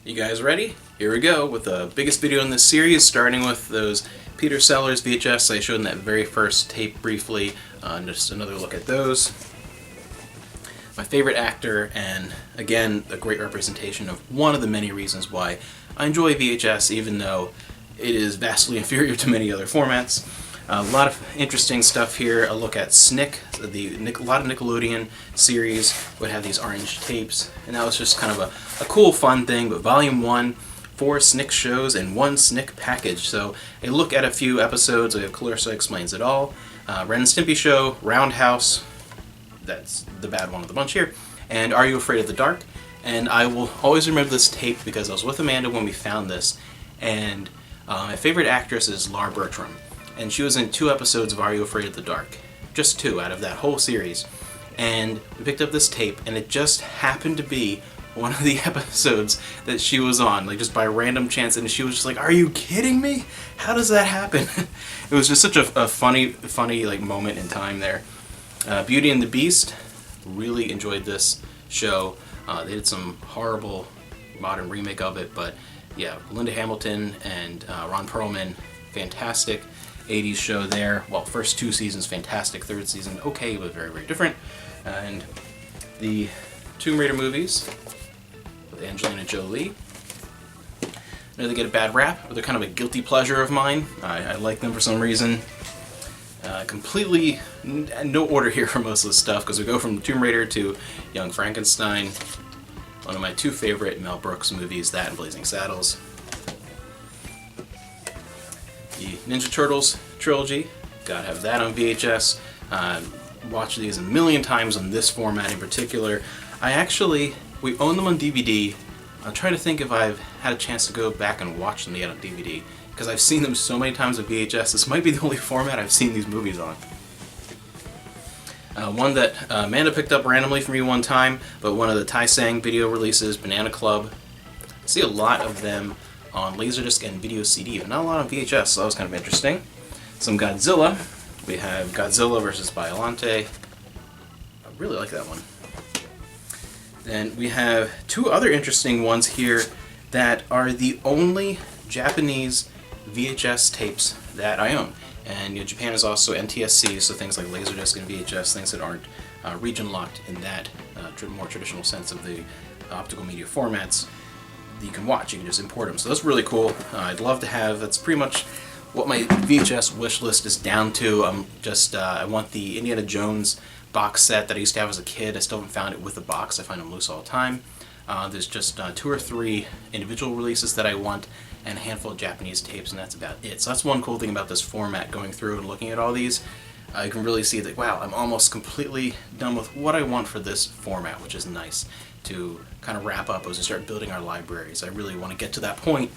You guys ready? Here we go with the biggest video in this series, starting with those Peter Sellers VHS I showed in that very first tape briefly. Just another look at those. My favorite actor, and again, a great representation of one of the many reasons why I enjoy VHS, even though it is vastly inferior to many other formats. A lot of interesting stuff here. A look at Snick. A lot of Nickelodeon series would have these orange tapes, and that was just kind of a cool, fun thing. But Volume 1, 4 Snick shows and 1 Snick package. So a look at a few episodes. We have Clarissa Explains It All, Ren and Stimpy Show, Roundhouse, that's the bad one of the bunch here, and Are You Afraid of the Dark? And I will always remember this tape because I was with Amanda when we found this, and my favorite actress is Laura Bertram. And she was in 2 episodes of Are You Afraid of the Dark? Just 2 out of that whole series. And we picked up this tape, and it just happened to be one of the episodes that she was on, like just by random chance, and she was just like, "Are you kidding me? How does that happen?" It was just such a funny like moment in time there. Beauty and the Beast, really enjoyed this show. They did some horrible modern remake of it, but yeah, Linda Hamilton and Ron Perlman, fantastic 80s show there. Well, first 2 seasons fantastic, 3rd season okay, but very, very different. And the Tomb Raider movies with Angelina Jolie. I know they get a bad rap, but they're kind of a guilty pleasure of mine. I like them for some reason. Completely no order here for most of the stuff, because we go from Tomb Raider to Young Frankenstein, one of my 2 favorite Mel Brooks movies, that and Blazing Saddles. The Ninja Turtles trilogy, gotta have that on VHS. Watched these a million times on this format in particular. We own them on DVD. I'm trying to think if I've had a chance to go back and watch them yet on DVD, because I've seen them so many times on VHS. This might be the only format I've seen these movies on. One that Amanda picked up randomly for me one time, but one of the Tai Sang video releases, Banana Club. I see a lot of them on Laserdisc and video CD, but not a lot on VHS, so that was kind of interesting. Some Godzilla. We have Godzilla vs. Biollante. I really like that one. Then we have 2 other interesting ones here that are the only Japanese VHS tapes that I own. And Japan is also NTSC, so things like Laserdisc and VHS, things that aren't region locked in that more traditional sense of the optical media formats, that you can watch. You can just import them. So that's really cool. I'd love to have. That's pretty much what my VHS wish list is down to. I want the Indiana Jones box set that I used to have as a kid. I still haven't found it with the box. I find them loose all the time. There's just 2 or 3 individual releases that I want, and a handful of Japanese tapes, and that's about it. So that's one cool thing about this format, going through and looking at all these. You can really see that, wow, I'm almost completely done with what I want for this format, which is nice to kind of wrap up as we start building our libraries. I really want to get to that point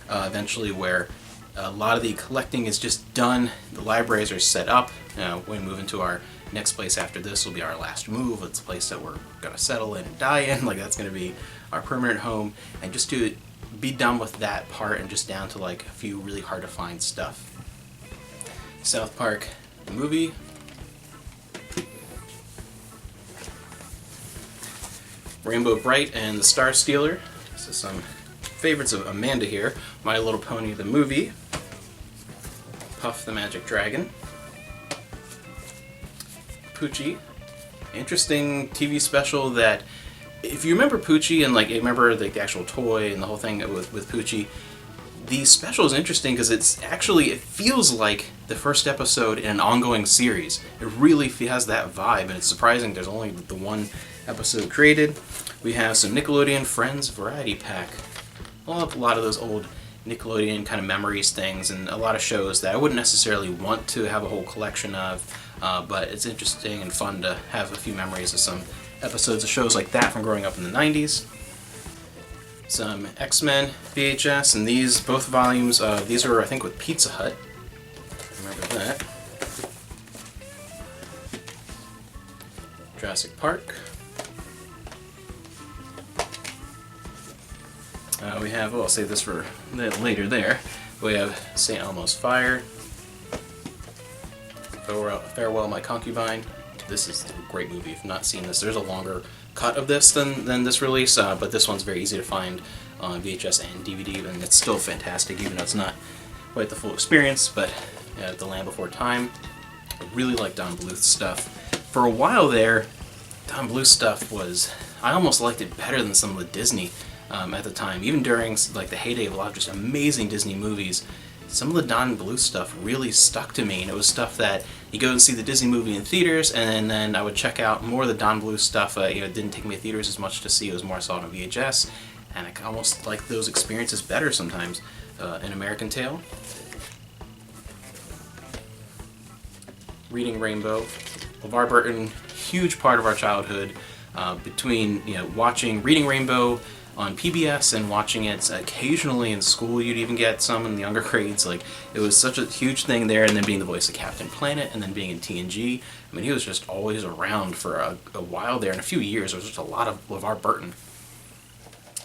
eventually where a lot of the collecting is just done, the libraries are set up. When we move into our next place after this will be our last move. It's a place that we're going to settle in and die in, like that's going to be our permanent home, and just to be done with that part and just down to like a few really hard to find stuff. South Park, the movie. Rainbow Bright and the Star Stealer. This is some favorites of Amanda here. My Little Pony, the movie. Puff the Magic Dragon. Poochie. Interesting TV special that, if you remember Poochie and like you remember like the actual toy and the whole thing with Poochie, the special is interesting because it feels like the first episode in an ongoing series. It really has that vibe, and it's surprising there's only the 1 episode created. We have some Nickelodeon Friends variety pack. A lot of those old Nickelodeon kind of memories things, and a lot of shows that I wouldn't necessarily want to have a whole collection of, but it's interesting and fun to have a few memories of some episodes of shows like that from growing up in the 90s. Some X-Men VHS, and these, both volumes, these are I think with Pizza Hut. Remember that. Jurassic Park. We have, I'll save this for later there. We have St. Elmo's Fire. Farewell My Concubine. This is a great movie. If you've not seen this, there's a longer cut of this than this release, but this one's very easy to find on VHS and DVD, and it's still fantastic, even though it's not quite the full experience. But The Land Before Time, I really like Don Bluth's stuff. For a while there, Don Bluth's stuff was, I almost liked it better than some of the Disney at the time. Even during like the heyday of a lot of just amazing Disney movies, some of the Don Bluth stuff really stuck to me, and it was stuff that you go and see the Disney movie in theaters, and then I would check out more of the Don Bluth stuff. It didn't take me to theaters as much to see; it was more I saw it on VHS, and I almost like those experiences better sometimes. An American Tail, Reading Rainbow, LeVar Burton, huge part of our childhood. Between watching Reading Rainbow on PBS and watching it occasionally in school, you'd even get some in the younger grades. Like, it was such a huge thing there, and then being the voice of Captain Planet, and then being in TNG. I mean, he was just always around for a while there. In a few years, there was just a lot of LeVar Burton.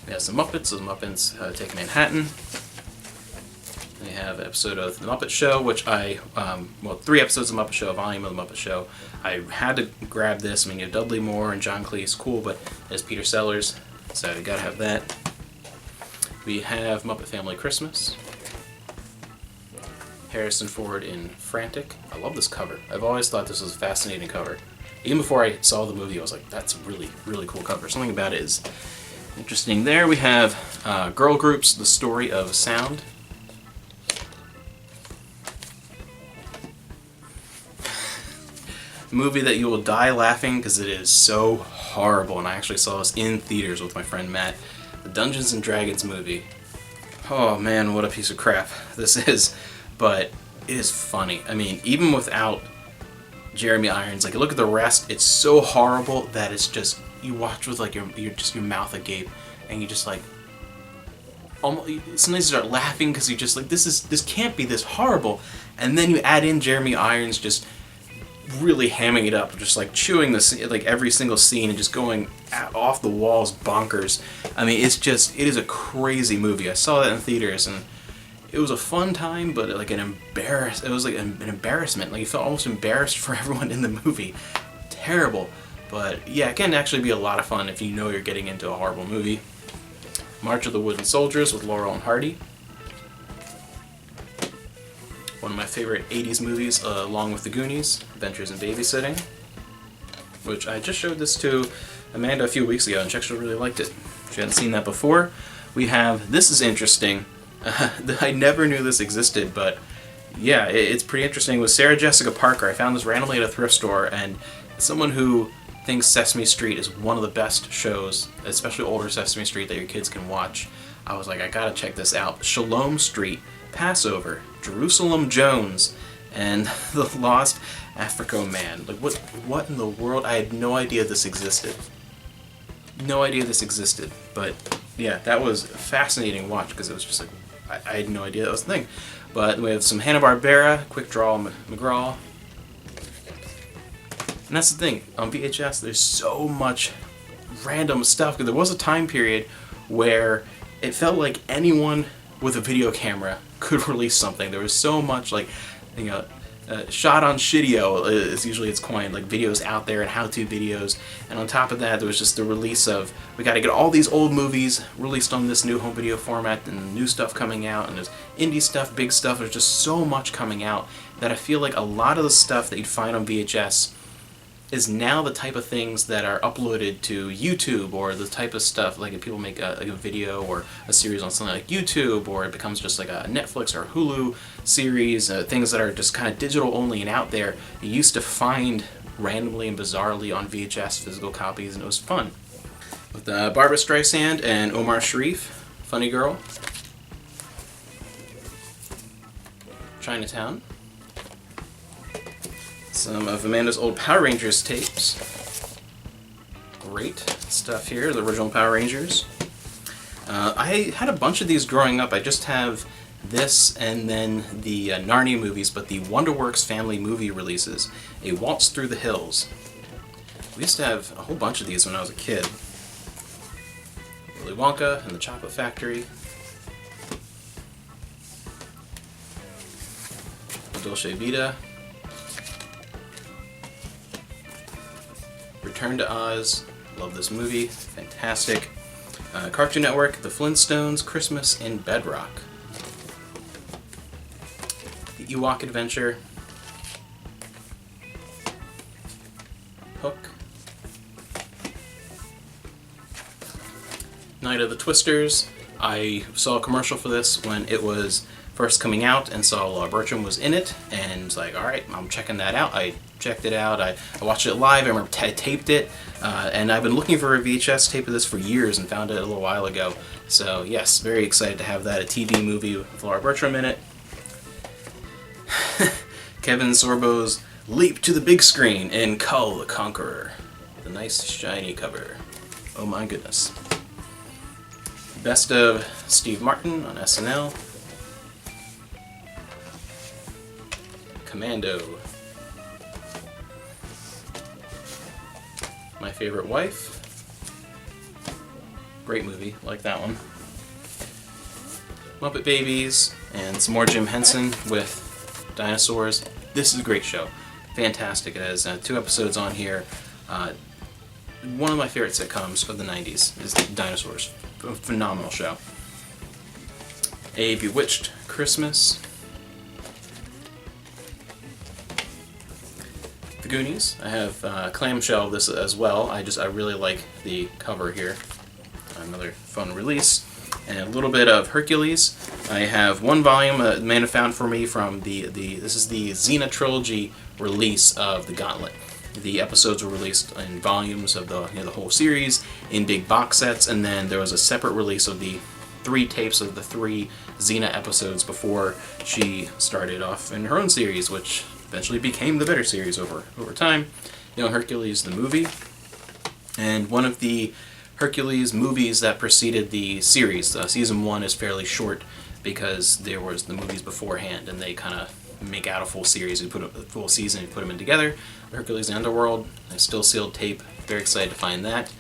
We have some Muppets, the Muppets Take Manhattan. We have an episode of The Muppet Show, which 3 episodes of The Muppet Show, a volume of The Muppet Show. I had to grab this. I mean, Dudley Moore and John Cleese, cool, but as Peter Sellers, so you gotta have that. We have Muppet Family Christmas. Harrison Ford in Frantic. I love this cover. I've always thought this was a fascinating cover. Even before I saw the movie, I was like, that's a really, really cool cover. Something about it is interesting there. We have Girl Groups, The Story of Sound. Movie that you will die laughing because it is so horrible, and I actually saw this in theaters with my friend Matt. The Dungeons and Dragons movie. Oh man, what a piece of crap this is, but it is funny. I mean, even without Jeremy Irons, like, look at the rest, it's so horrible that it's just, you watch with like your mouth agape, and you just like almost, sometimes you start laughing because you just like, this can't be this horrible, and then you add in Jeremy Irons just really hamming it up, just like chewing like every single scene and just going off the walls bonkers. I mean, it is a crazy movie. I saw that in theaters, and it was a fun time, but like it was like an embarrassment. Like, you felt almost embarrassed for everyone in the movie. Terrible. But yeah, it can actually be a lot of fun if you know you're getting into a horrible movie. March of the Wooden Soldiers with Laurel and Hardy. One of my favorite 80s movies, along with The Goonies, Adventures in Babysitting, which I just showed this to Amanda a few weeks ago, and she actually really liked it. She hadn't seen that before. We have, this is interesting, I never knew this existed, but yeah, it's pretty interesting. With Sarah Jessica Parker, I found this randomly at a thrift store, and someone who thinks Sesame Street is one of the best shows, especially older Sesame Street, that your kids can watch. I was like, I gotta check this out. Shalom Street, Passover, Jerusalem Jones, and The Lost Africa Man. Like, what in the world? I had no idea this existed. No idea this existed. But yeah, that was a fascinating watch, because it was just like, I had no idea that was a thing. But we have some Hanna-Barbera, Quick Draw McGraw. And that's the thing, on VHS there's so much random stuff, because there was a time period where it felt like anyone with a video camera could release something. There was so much, like, shot on Shidio is usually it's coined, like videos out there and how-to videos. And on top of that, there was just the release of, we got to get all these old movies released on this new home video format, and new stuff coming out, and there's indie stuff, big stuff. There's just so much coming out that I feel like a lot of the stuff that you'd find on VHS is now the type of things that are uploaded to YouTube, or the type of stuff, like if people make a video or a series on something like YouTube, or it becomes just like a Netflix or Hulu series, things that are just kind of digital only and out there. You used to find randomly and bizarrely on VHS physical copies, and it was fun. With Barbra Streisand and Omar Sharif, Funny Girl. Chinatown. Some of Amanda's old Power Rangers tapes. Great stuff here, the original Power Rangers. I had a bunch of these growing up. I just have this and then the Narnia movies, but the Wonderworks family movie releases. A Waltz Through the Hills. We used to have a whole bunch of these when I was a kid. Willy Wonka and the Chocolate Factory. Dolce Vita. Return to Oz. Love this movie. Fantastic. Cartoon Network, The Flintstones, Christmas in Bedrock. The Ewok Adventure. Hook. Night of the Twisters. I saw a commercial for this when it was first coming out and saw Laura Bertram was in it, and was like, alright, I'm checking that out. I checked it out, I watched it live, I remember I taped it, and I've been looking for a VHS tape of this for years and found it a little while ago. So yes, very excited to have that, a TV movie with Laura Bertram in it. Kevin Sorbo's Leap to the Big Screen in Kull the Conqueror. The nice shiny cover. Oh my goodness. Best of Steve Martin on SNL. Commando. My Favorite Wife. Great movie, like that one. Muppet Babies, and some more Jim Henson with dinosaurs. This is a great show. Fantastic. It has 2 episodes on here. One of my favorite sitcoms of the 90s is Dinosaurs. A phenomenal show. A Bewitched Christmas. The Goonies. I have clamshell this as well. I really like the cover here. Another fun release. And a little bit of Hercules. I have 1 volume Amanda found for me from this is the Xena Trilogy release of the Gauntlet. The episodes were released in volumes of the whole series in big box sets, and then there was a separate release of the 3 tapes of the 3 Xena episodes before she started off in her own series, which eventually became the better series over time. Hercules the movie, and one of the Hercules movies that preceded the series. Season 1 is fairly short because there was the movies beforehand, and they kind of make out a full series. We put a full season and put them in together. Hercules the Underworld, a still sealed tape. Very excited to find that.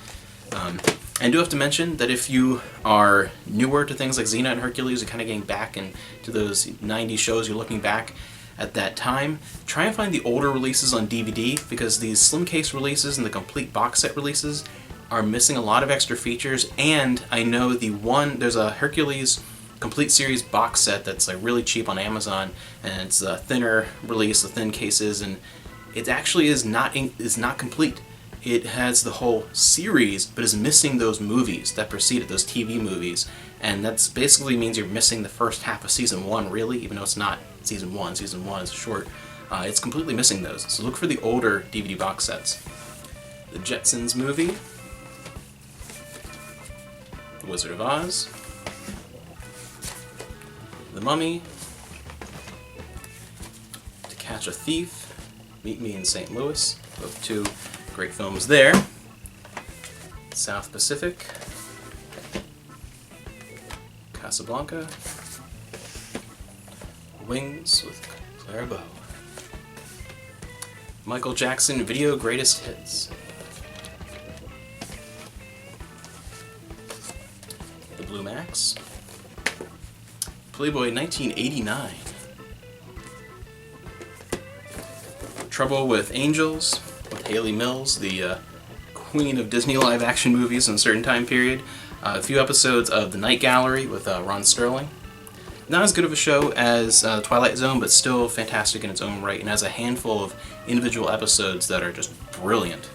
And I do have to mention that if you are newer to things like Xena and Hercules, you're kind of getting back into those 90s shows, you're looking back at that time, try and find the older releases on DVD, because these slim case releases and the complete box set releases are missing a lot of extra features. And I know there's a Hercules complete series box set that's really cheap on Amazon, and it's a thinner release, the thin cases, and it actually is not complete. It has the whole series, but is missing those movies that preceded, those TV movies, and that's basically means you're missing the first half of season 1, really, even though it's not season 1. Season 1 is short. It's completely missing those. So look for the older DVD box sets. The Jetsons movie, The Wizard of Oz, The Mummy, To Catch a Thief, Meet Me in St. Louis, both 2 great films there. South Pacific, Casablanca, Wings with Clara Bow, Michael Jackson Video Greatest Hits, The Blue Max, Playboy 1989, Trouble with Angels with Haley Mills, the queen of Disney live-action movies in a certain time period. A few episodes of The Night Gallery with Ron Sterling. Not as good of a show as Twilight Zone, but still fantastic in its own right, and has a handful of individual episodes that are just brilliant.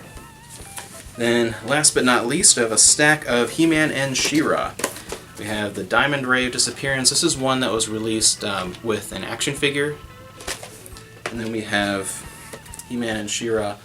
Then, last but not least, I have a stack of He-Man and She-Ra. We have the Diamond Ray of Disappearance. This is one that was released with an action figure. And then we have He-Man and She-Ra,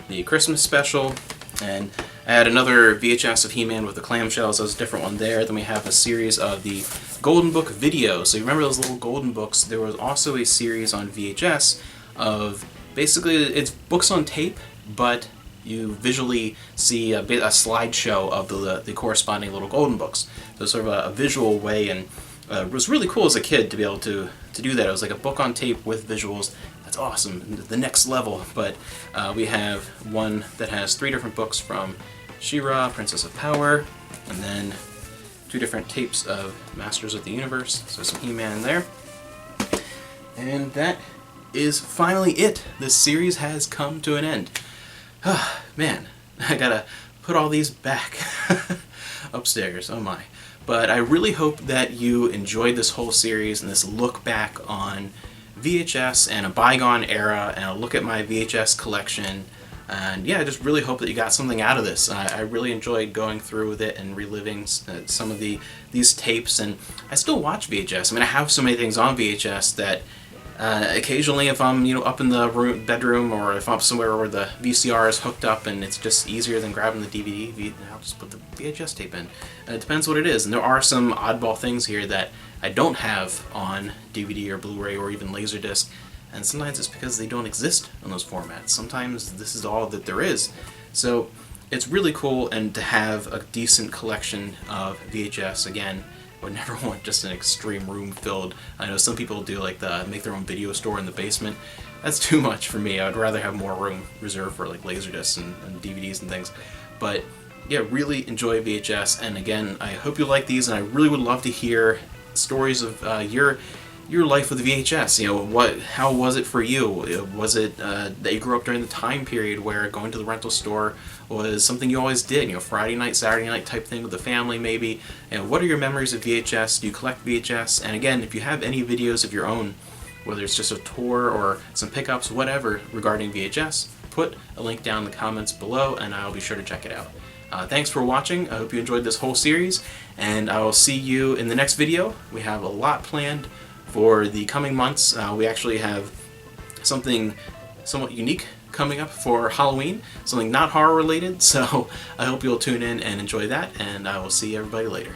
the Christmas special. And I had another VHS of He-Man with the clamshells. That was a different one there. Then we have a series of the Golden Book video. So you remember those little golden books? There was also a series on VHS of basically it's books on tape, but you visually see a slideshow of the corresponding little golden books. So sort of a visual way, and it was really cool as a kid to be able to do that. It was like a book on tape with visuals. That's awesome, the next level. But we have one that has 3 different books from She-Ra, Princess of Power, and then 2 different tapes of Masters of the Universe. So some He-Man there. And that is finally it. This series has come to an end. Man, I gotta put all these back. upstairs. Oh my. But I really hope that you enjoyed this whole series and this look back on VHS and a bygone era, and a look at my VHS collection. And yeah, I just really hope that you got something out of this. I really enjoyed going through with it and reliving some of these tapes, and I still watch VHS. I mean, I have so many things on VHS that occasionally, if I'm up in the bedroom, or if I'm somewhere where the VCR is hooked up and it's just easier than grabbing the DVD, I'll just put the VHS tape in. It depends what it is, and there are some oddball things here that I don't have on DVD or Blu-ray or even Laserdisc. And sometimes it's because they don't exist in those formats. Sometimes this is all that there is. So it's really cool, and to have a decent collection of VHS. Again, I would never want just an extreme room filled. I know some people do like make their own video store in the basement. That's too much for me. I would rather have more room reserved for like Laserdiscs and DVDs and things. But yeah, really enjoy VHS. And again, I hope you like these, and I really would love to hear stories of your life with VHS. How was it for you? Was it that you grew up during the time period where going to the rental store was something you always did? Friday night, Saturday night type thing with the family maybe. What are your memories of VHS? Do you collect VHS? And again, if you have any videos of your own, whether it's just a tour or some pickups, whatever, regarding VHS, put a link down in the comments below, and I'll be sure to check it out. Thanks for watching. I hope you enjoyed this whole series, and I will see you in the next video. We have a lot planned for the coming months. We actually have something somewhat unique coming up for Halloween, something not horror related, so I hope you'll tune in and enjoy that, and I will see everybody later.